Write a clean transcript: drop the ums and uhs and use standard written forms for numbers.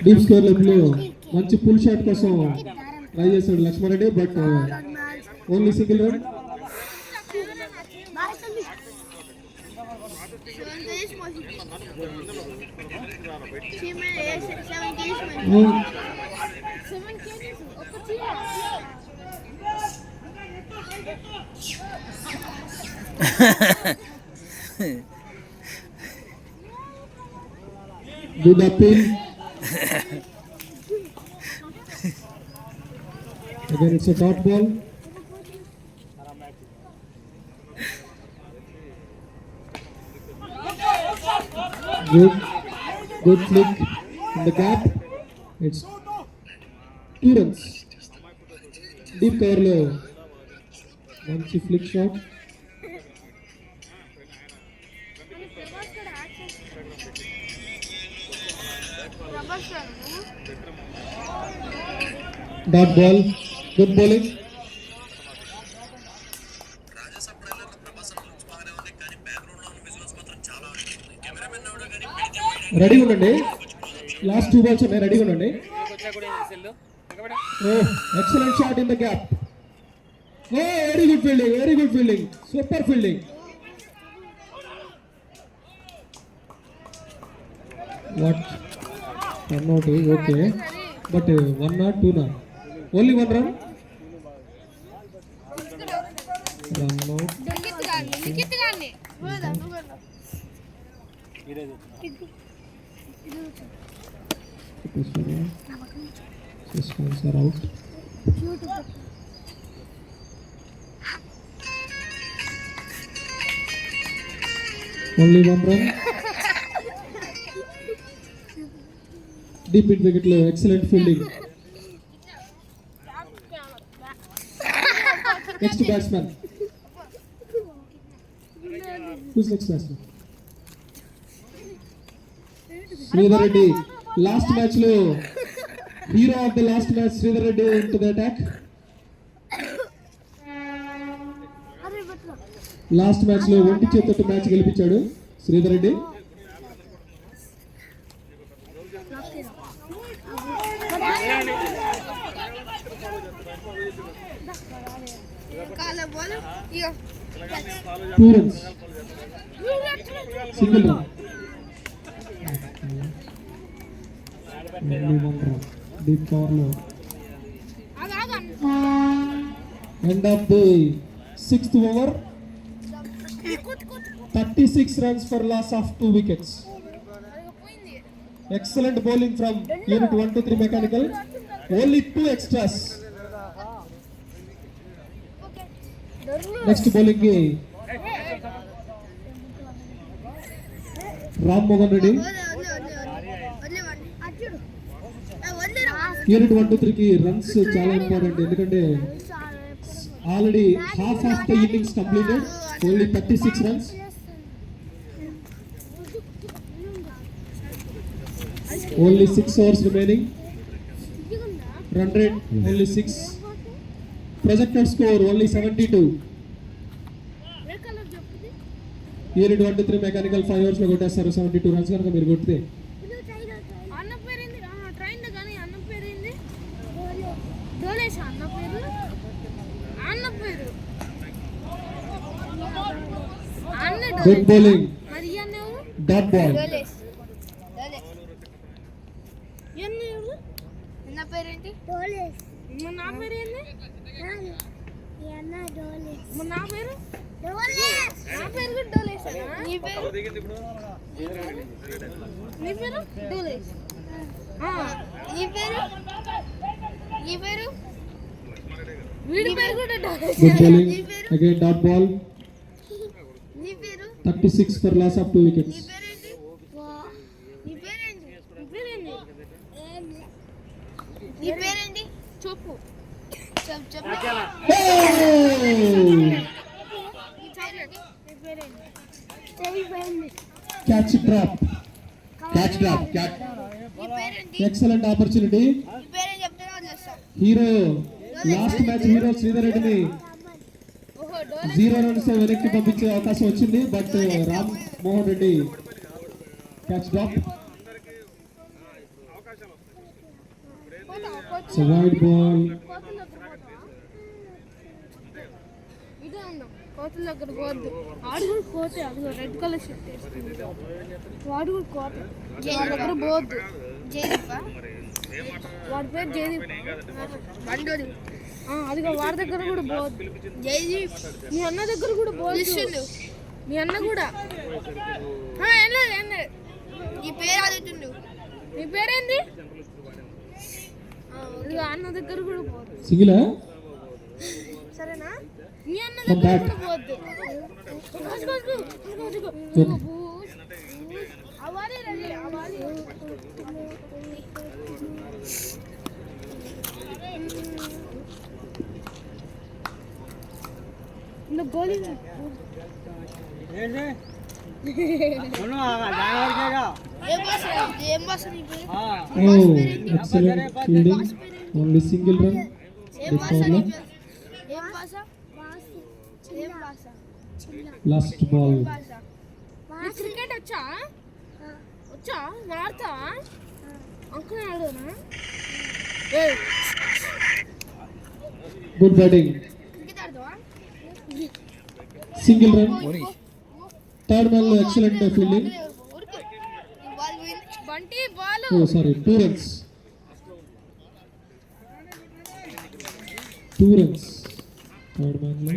Deep score లెవెల్లో మంచి pull shot కోసం ట్రై చేశాడు Laxman Reddy, but only single run. Good appeal. Again, it's a dot ball. Good flick in the gap. It's 2 runs. Deep cover lo manchi flick shot. Dot ball. Good bowling. Ready ఉండండి, last 2 balls ఉన్నాయి, ready ఉండండి. Excellent shot in the gap. Very good fielding, very good fielding, super fielding. What run out okay, but 1 not 2 not, only 1 run. Run out. Suspense are out. Only 1 run. Deep mid wicket lo excellent fielding. Next batsman. Who's next batsman? Sridhar Reddy. Last match lo hero of the last match, Sridhar Reddy into the attack. Last match lo ఒంటి చేతితో match గెలిపించాడు Sridhar Reddy. Two runs. Single run. Only 1 run. Deep cover lo. End of the 6th over. 36 runs for loss of 2 wickets. Excellent bowling from unit 1 to 3 mechanical. Only 2 extras. Next bowling Ram Mohan Reddy. Unit 1 to 3 ki runs చాలా important, ఎందుకంటే already half of the innings completed, only 36 runs. Only 6 hours remaining. Run rate only 6. Projected score only 72. Unit 1 to 3 mechanical 5 hours lo kottestaru 72 runs kanaka meer kotte. Anna perindi train gani anna perindi dolesh anna peru anna good bowling. Mari anna dot ball. Dolesh yenna evu enna perindi dolesh mana perindi yenna dolesh mana peru dolesh na peru dolesh nee peru dolesh nee peru వీడి పేరు కూడా dolesh. Good bowling again, dot ball. నీ పేరు 36 for loss of 2 wickets. నీ పేరేంటి చెప్పు చెప్పు. Catch drop. Excellent opportunity. నీ పేరేం చెప్తానో చేస్తా. Hero last match hero Sridhar రెడ్డిని ఓహో డోలే 0 రన్స్ వెనక్కి పంపించే అవకాశం వచ్చింది. But Ram Mohan Reddy catch drop. So wide ball. ఇదే ఉందాం కోతుల దగ్గర పోవద్దు. వాడు కూడా కోతే, అది రెడ్ కలర్ షర్ట్ వేసుకుంది. వాడు కూడా కోత, వాడి దగ్గర పోవద్దు. వాడి పేరు జయదీప్. అదిగో వాడి దగ్గర కూడా పోవద్దు. జయదీప్ మీ అన్న దగ్గర కూడా పోవద్దు. మీ అన్న కూడా ఏం లేదు. నీ పేరు అడుగుతుండు. నీ పేరేంది? ఇదిగో అన్న దగ్గర కూడా పోవద్దు. సింగిలా? సరేనా? మీ అన్న దగ్గర కూడా పోవద్దు. అవ్వాలి రండి, అవ్వాలి. గోళీ excellent fielding. Only single run. Last ball. Cricket వచ్చా? ఆడతా అంకుల్ ఆడనా? Good batting. Single run. Third ball లో excellent fielding. Oh sorry, 2 runs. 2 runs third ball లో.